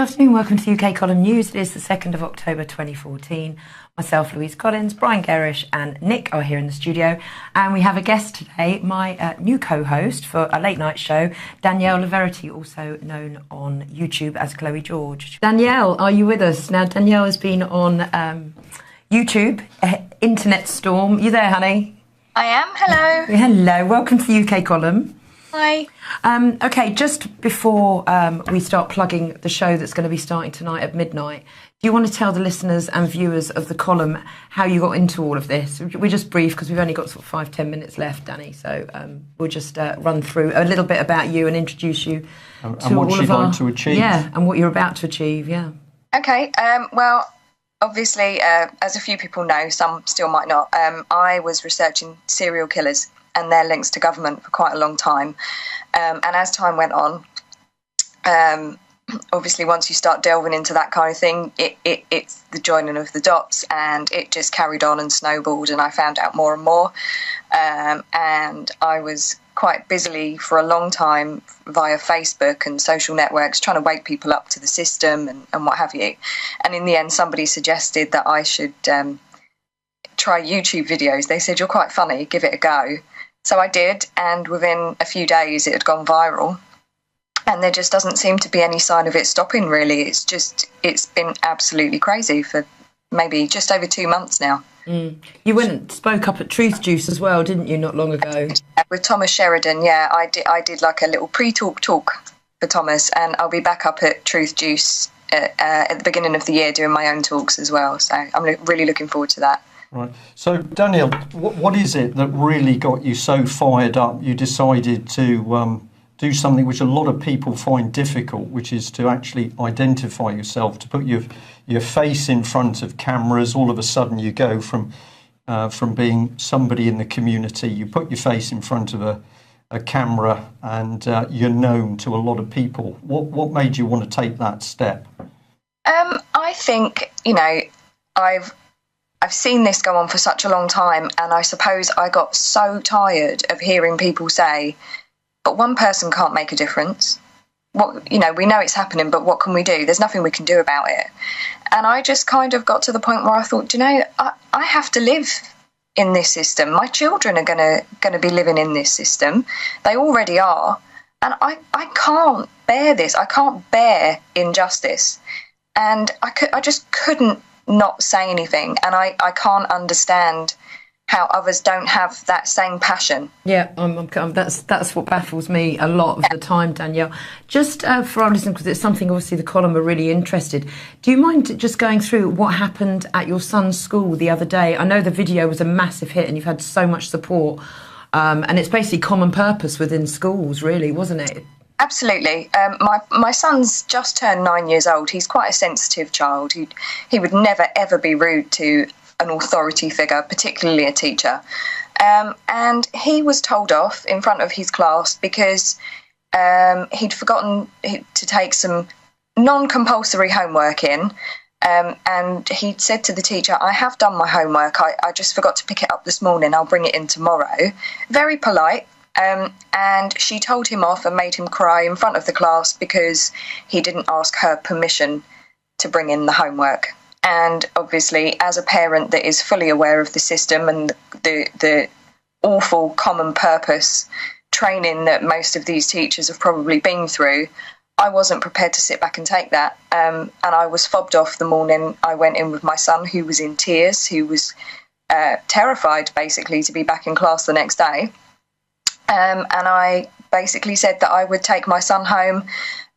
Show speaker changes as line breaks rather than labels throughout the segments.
Good afternoon, welcome to UK Column News. It is the 2nd of October 2014. Myself, Louise Collins, Brian Gerrish and Nick are here in the studio. And we have a guest today, my new co-host for a late night show, Daniele La Verite, also known on YouTube as Chloe George. Danielle, are you with us? Now, Danielle has been on YouTube, Internet Storm. You there, honey?
I am, hello.
Hello, welcome to the UK Column.
Hi.
Okay, just before we start plugging the show that's going to be starting tonight at midnight, do you want to tell the listeners and viewers of the column how you got into all of this? We're just brief because we've only got sort of 5-10 minutes left, Danny, so we'll just run through a little bit about you and introduce you to
and what
all
you'd
of our...
like to achieve.
Yeah, and what you're about to achieve, yeah.
Okay, well, obviously, as a few people know, some still might not, I was researching serial killers and their links to government for quite a long time. And as time went on, obviously once you start delving into that kind of thing, it's the joining of the dots, and it just carried on and snowballed, and I found out more and more. And I was quite busily for a long time via Facebook and social networks trying to wake people up to the system and what have you. And in the end, somebody suggested that I should try YouTube videos. They said, "You're quite funny, give it a go." So I did, and within a few days it had gone viral, and there just doesn't seem to be any sign of it stopping, really. It's been absolutely crazy for maybe just over 2 months now.
You went and spoke up at Truth Juice as well, didn't you, not long ago?
With Thomas Sheridan, yeah, I did like a little pre-talk for Thomas, and I'll be back up at Truth Juice at the beginning of the year doing my own talks as well, so I'm really looking forward to that.
Right. So, Danielle, what is it that really got you so fired up? You decided to do something which a lot of people find difficult, which is to actually identify yourself, to put your face in front of cameras. All of a sudden, you go from being somebody in the community. You put your face in front of a camera, and you're known to a lot of people. What made you want to take that step?
I think, I've seen this go on for such a long time, and I suppose I got so tired of hearing people say, but one person can't make a difference. We know it's happening, but what can we do? There's nothing we can do about it. And I just kind of got to the point where I thought, I have to live in this system. My children are going to be living in this system. They already are. And I can't bear this. I can't bear injustice. And I just couldn't not say anything, and I can't understand how others don't have that same passion.
Yeah, that's what baffles me a lot of the time, Danielle. Just for our listeners, because it's something obviously the column are really interested, do you mind just going through what happened at your son's school the other day? I know the video was a massive hit and you've had so much support, and it's basically common purpose within schools, really, wasn't it?
Absolutely. My son's just turned 9 years old. He's quite a sensitive child. He would never, ever be rude to an authority figure, particularly a teacher. And he was told off in front of his class because he'd forgotten to take some non-compulsory homework in. And he'd said to the teacher, "I have done my homework. I just forgot to pick it up this morning. I'll bring it in tomorrow." Very polite. And she told him off and made him cry in front of the class because he didn't ask her permission to bring in the homework. And obviously, as a parent that is fully aware of the system and the awful common purpose training that most of these teachers have probably been through, I wasn't prepared to sit back and take that. And I was fobbed off the morning I went in with my son, who was in tears, who was terrified, basically, to be back in class the next day. And I basically said that I would take my son home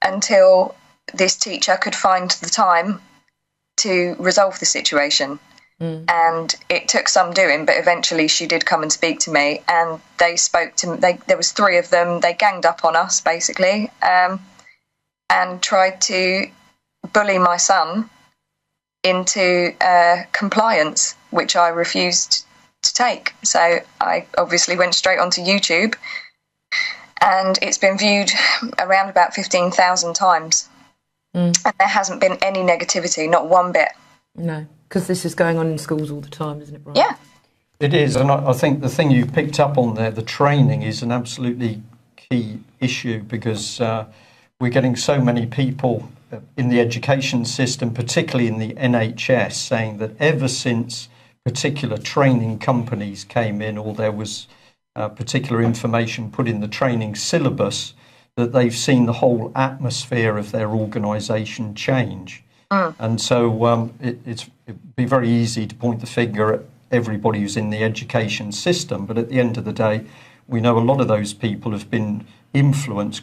until this teacher could find the time to resolve the situation. And it took some doing, but eventually she did come and speak to me, and they spoke to me. There was 3 of them. They ganged up on us, basically, and tried to bully my son into compliance, which I refused to take. So I obviously went straight onto YouTube, and it's been viewed around about 15,000 times. And there hasn't been any negativity, not one bit.
No, because this is going on in schools all the time, isn't it, Brian?
Yeah.
It is, and I think the thing you picked up on there, the training, is an absolutely key issue, because we're getting so many people in the education system, particularly in the NHS, saying that ever since particular training companies came in, or there was particular information put in the training syllabus, that they've seen the whole atmosphere of their organisation change. And so it'd be very easy to point the finger at everybody who's in the education system, but at the end of the day, we know a lot of those people have been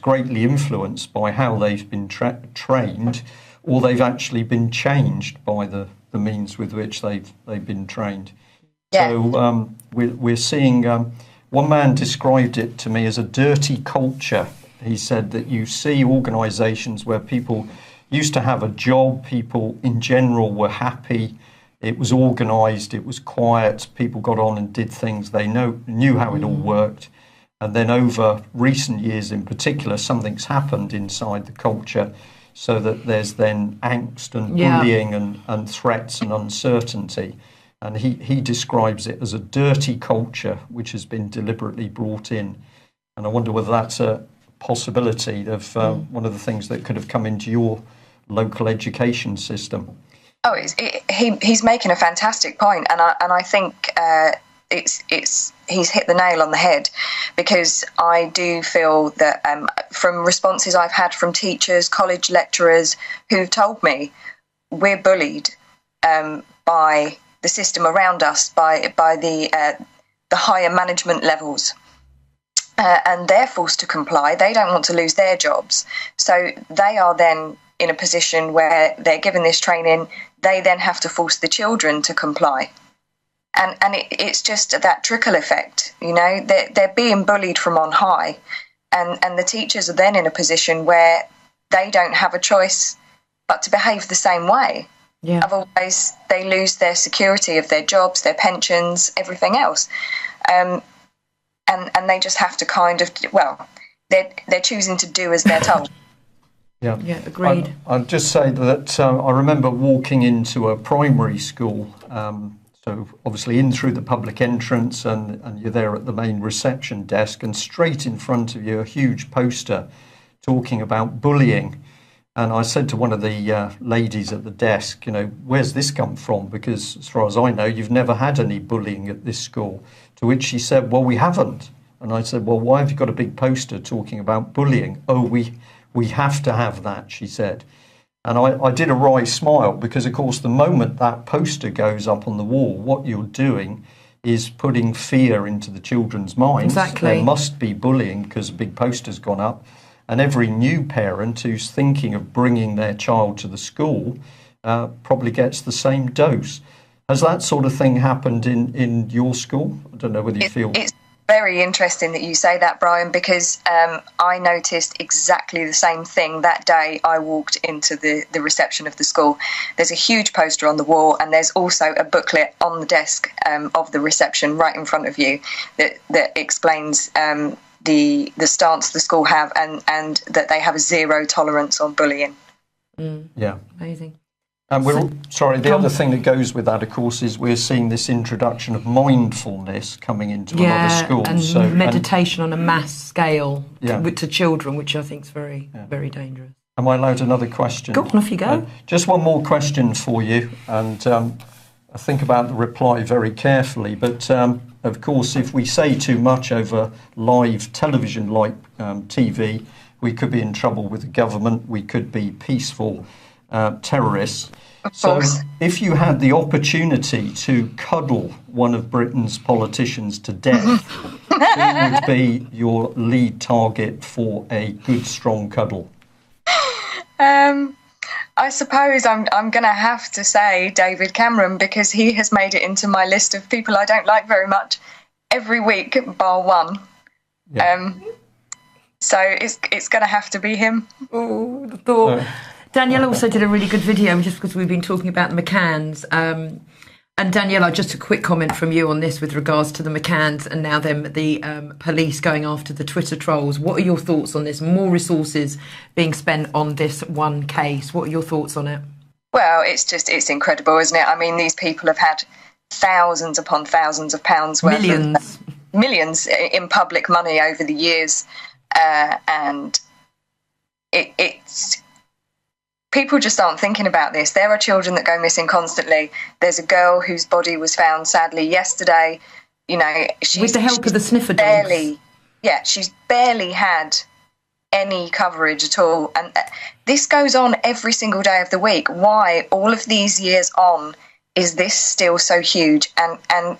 greatly influenced by how they've been trained, or they've actually been changed by the means with which they've been trained. Yeah. So we're seeing, one man described it to me as a dirty culture. He said that you see organisations where people used to have a job, people in general were happy, it was organised, it was quiet, people got on and did things, they knew how it all worked. And then over recent years in particular, something's happened inside the culture so that there's then angst and bullying and threats and uncertainty. And he describes it as a dirty culture which has been deliberately brought in. And I wonder whether that's a possibility of one of the things that could have come into your local education system.
Oh, he's making a fantastic point, and I think he's hit the nail on the head, because I do feel that from responses I've had from teachers, college lecturers who've told me we're bullied by the system around us, by the higher management levels. And they're forced to comply. They don't want to lose their jobs. So they are then in a position where they're given this training. They then have to force the children to comply. And it's just that trickle effect. You know, they're being bullied from on high. And the teachers are then in a position where they don't have a choice but to behave the same way. Yeah. Otherwise, they lose their security of their jobs, their pensions, everything else. And they just have to kind of, they're choosing to do as they're told.
Yeah, agreed.
I'll just say that I remember walking into a primary school, so obviously in through the public entrance, and you're there at the main reception desk, and straight in front of you a huge poster talking about bullying. And I said to one of the ladies at the desk, you know, where's this come from? Because as far as I know, you've never had any bullying at this school. To which she said, well, we haven't. And I said, well, why have you got a big poster talking about bullying? Oh, we have to have that, she said. And I did a wry smile, because, of course, the moment that poster goes up on the wall, what you're doing is putting fear into the children's minds.
Exactly.
There must be bullying because a big poster's gone up. And every new parent who's thinking of bringing their child to the school probably gets the same dose. Has that sort of thing happened in your school? I don't know whether you feel...
It's very interesting that you say that, Brian, because I noticed exactly the same thing that day I walked into the reception of the school. There's a huge poster on the wall, and there's also a booklet on the desk of the reception right in front of you that explains the stance the school have, and that they have a zero tolerance on bullying.
Yeah.
Amazing.
And the other thing that goes with that, of course, is we're seeing this introduction of mindfulness coming into a lot of schools.
And meditation on a mass scale to children, which I think is very, very dangerous.
Am I allowed another question?
Go on, off you go.
Just one more question for you, and I think about the reply very carefully. But, of course, if we say too much over live television like TV, we could be in trouble with the government. We could be peaceful terrorists. So if you had the opportunity to cuddle one of Britain's politicians to death, who would be your lead target for a good, strong cuddle?
I suppose I'm going to have to say David Cameron, because he has made it into my list of people I don't like very much every week, bar one. Yeah. So it's going to have to be him.
Oh, the thought. Danielle also did a really good video, just because we've been talking about the McCanns. And Danielle, just a quick comment from you on this with regards to the McCanns and now the police going after the Twitter trolls. What are your thoughts on this? More resources being spent on this one case. What are your thoughts on it?
Well, it's incredible, isn't it? I mean, these people have had thousands upon thousands of pounds worth millions in public money over the years. And it's people just aren't thinking about this. There are children that go missing constantly. There's a girl whose body was found sadly yesterday. You know,
with the help of the sniffer dogs.
She's barely had any coverage at all. And this goes on every single day of the week. Why, all of these years on, is this still so huge? And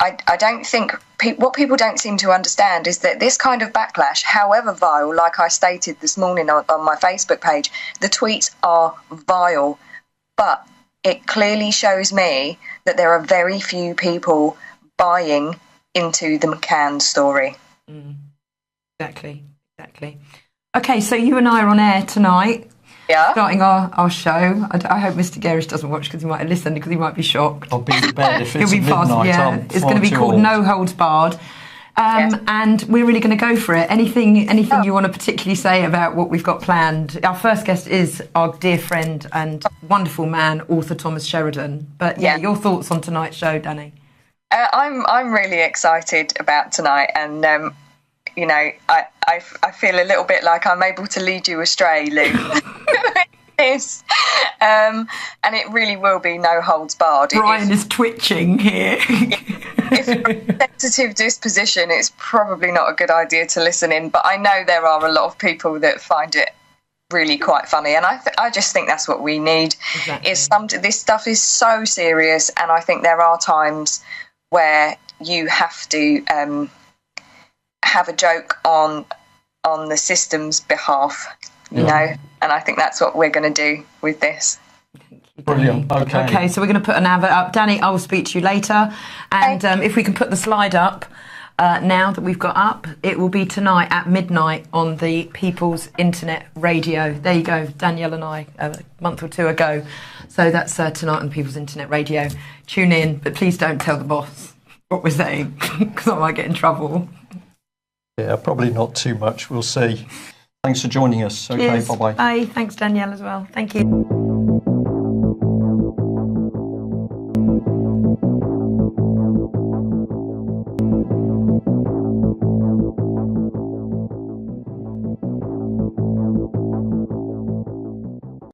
I don't think what people don't seem to understand is that this kind of backlash, however vile, like I stated this morning on my Facebook page, the tweets are vile, but it clearly shows me that there are very few people buying into the McCann story.
Exactly. Okay, so you and I are on air tonight.
Yeah.
Starting our show. I hope Mr. Garish doesn't watch because he might listen, because he might be shocked.
I'll be in bed if it's
He'll be fast.
midnight.
Yeah, it's going to be called No Holds Barred.
Yes.
And we're really going to go for it. Anything you want to particularly say about what we've got planned? Our first guest is our dear friend and wonderful man, author Thomas Sheridan. But your thoughts on tonight's show, Danny?
I'm really excited about tonight, and you know, I feel a little bit like I'm able to lead you astray, Lou. And it really will be no holds barred.
Brian is twitching here.
If you're a sensitive disposition, it's probably not a good idea to listen in, but I know there are a lot of people that find it really quite funny, and I just think that's what we need. Exactly. This stuff is so serious, and I think there are times where you have to have a joke on the system's behalf, you know, and I think that's what we're going to do with this.
Brilliant. Okay,
so we're going to put an advert up. Danny, I will speak to you later, and if we can put the slide up now that we've got up, it will be tonight at midnight on the People's Internet Radio. There you go, Danielle and I, a month or two ago. So that's tonight on People's Internet Radio. Tune in, but please don't tell the boss what we're saying, because I might get in trouble.
Yeah, probably not too much. We'll see. Thanks for joining us. Okay,
Cheers.
bye-bye.
Bye. Thanks, Danielle, as well. Thank you.